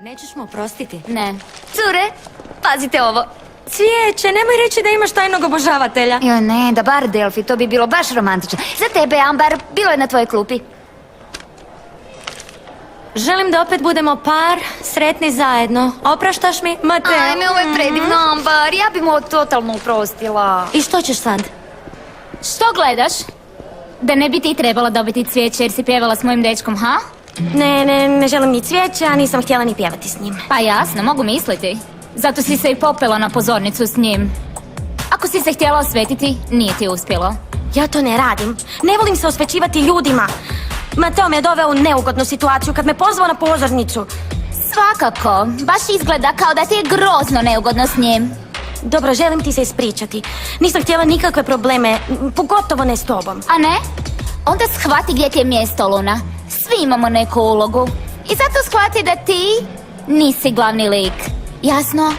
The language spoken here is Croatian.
Nećeš mu oprostiti? Ne. Cure, pazite ovo. Cvijeće, nemoj reći da imaš tajnog obožavatelja. Joj ne, da bar Delfi, to bi bilo baš romantično. Za tebe, Ambar, bilo je na tvojoj klupi. Želim da opet budemo par, sretni zajedno. Opraštaš mi, Mateo? Ajme, ovo je predivno, Ambar, ja bi mu totalno uprostila. I što ćeš sad? Što gledaš? Da ne bi ti trebala dobiti cvijeće jer si pjevala s mojim dečkom, ha? Ne želim ni cvijeće, a nisam htjela ni pjevati s njim. Pa jasno, mogu misliti. Zato si se i popela na pozornicu s njim. Ako si se htjela osvetiti, nije ti uspjelo. Ja to ne radim. Ne volim se osvećivati ljudima. Mateo me je doveo u neugodnu situaciju kad me pozvao na pozornicu. Svakako, baš izgleda kao da ti je grozno neugodno s njim. Dobro, želim ti se ispričati. Nisam htjela nikakve probleme, pogotovo ne s tobom. A ne? Onda shvati gdje ti je mjesto, Luna. Svi imamo neku ulogu. I zato shvati da ti nisi glavni lik. Jasno?